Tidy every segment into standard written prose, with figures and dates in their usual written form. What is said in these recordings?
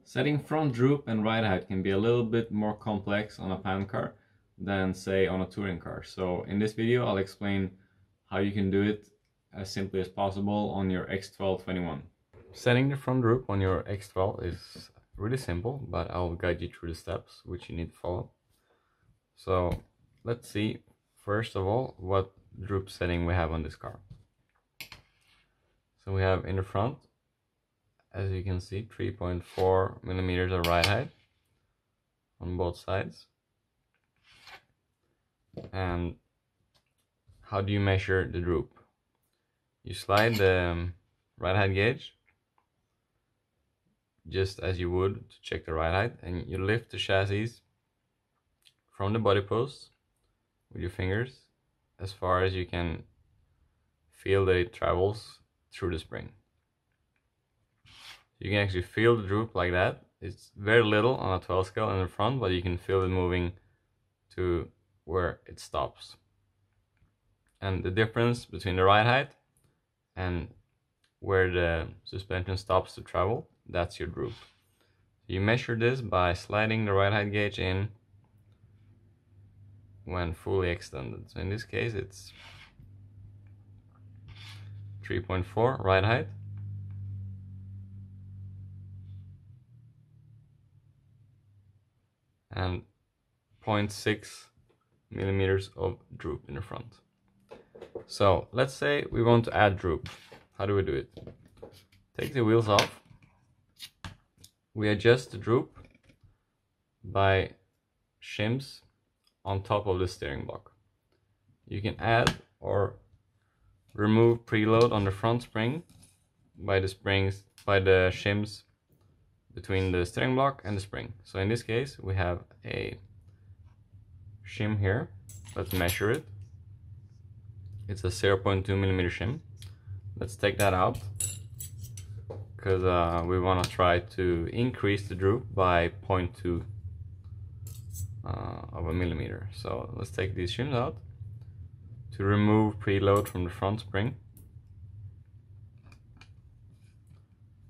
Setting front droop and ride height can be a little bit more complex on a pan car than say on a touring car. So in this video I'll explain how you can do it as simply as possible on your X12-21. Setting the front droop on your X12 is really simple, but I'll guide you through the steps which you need to follow. So let's see first of all what droop setting we have on this car. So we have in the front, as you can see, 3.4 millimeters of ride height on both sides. And how do you measure the droop? You slide the ride height gauge just as you would to check the ride height, and you lift the chassis from the body post with your fingers as far as you can feel that it travels through the spring. You can actually feel the droop like that. It's very little on a 12 scale in the front, but you can feel it moving to where it stops. And the difference between the ride height and where the suspension stops to travel, that's your droop. You measure this by sliding the ride height gauge in when fully extended. So in this case it's 3.4 ride height. And 0.6 millimeters of droop in the front. So let's say we want to add droop. How do we do it? Take the wheels off. We adjust the droop by shims on top of the steering block. You can add or remove preload on the front spring by the shims between the steering block and the spring. So in this case we have a shim here. Let's measure it. It's a 0.2 millimeter shim. Let's take that out because we want to try to increase the droop by 0.2 of a millimeter. So let's take these shims out to remove preload from the front spring.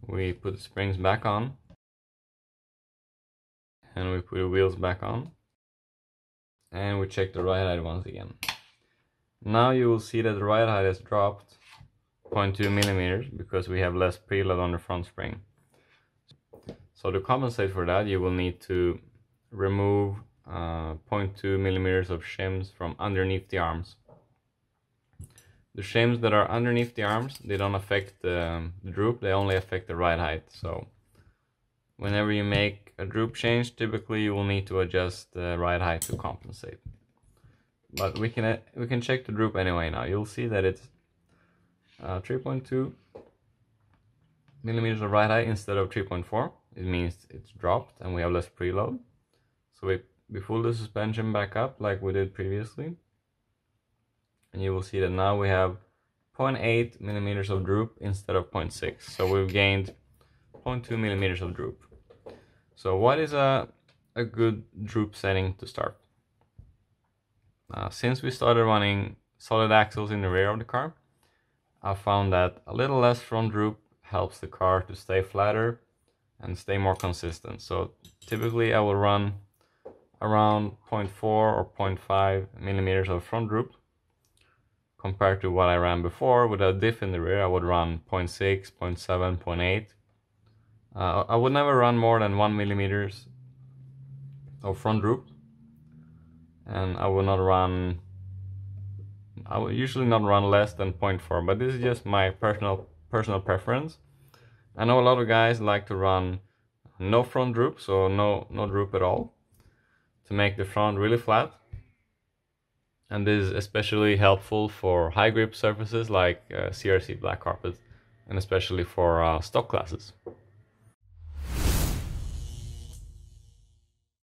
We put the springs back on and we put the wheels back on and we check the ride height once again. Now you will see that the ride height has dropped 0.2 millimeters because we have less preload on the front spring. So to compensate for that, you will need to remove 0.2 millimeters of shims from underneath the arms. The shims that are underneath the arms, they don't affect the droop, they only affect the ride height. So whenever you make a droop change, typically you will need to adjust the ride height to compensate. But we can check the droop anyway now. You'll see that it's 3.2 millimeters of ride height instead of 3.4. It means it's dropped and we have less preload. So we pull the suspension back up like we did previously. And you will see that now we have 0.8 millimeters of droop instead of 0.6. So we've gained 0.2 millimeters of droop. So what is a good droop setting to start? Since we started running solid axles in the rear of the car, I found that a little less front droop helps the car to stay flatter and stay more consistent. So typically I will run around 0.4 or 0.5 millimeters of front droop. Compared to what I ran before with a diff in the rear, I would run 0.6, 0.7, 0.8. I would never run more than 1 millimeters of front droop, and I would usually not run less than 0.4, but this is just my personal preference. I know a lot of guys like to run no front droop, so no droop at all, to make the front really flat. And this is especially helpful for high grip surfaces like CRC black carpet, and especially for stock classes.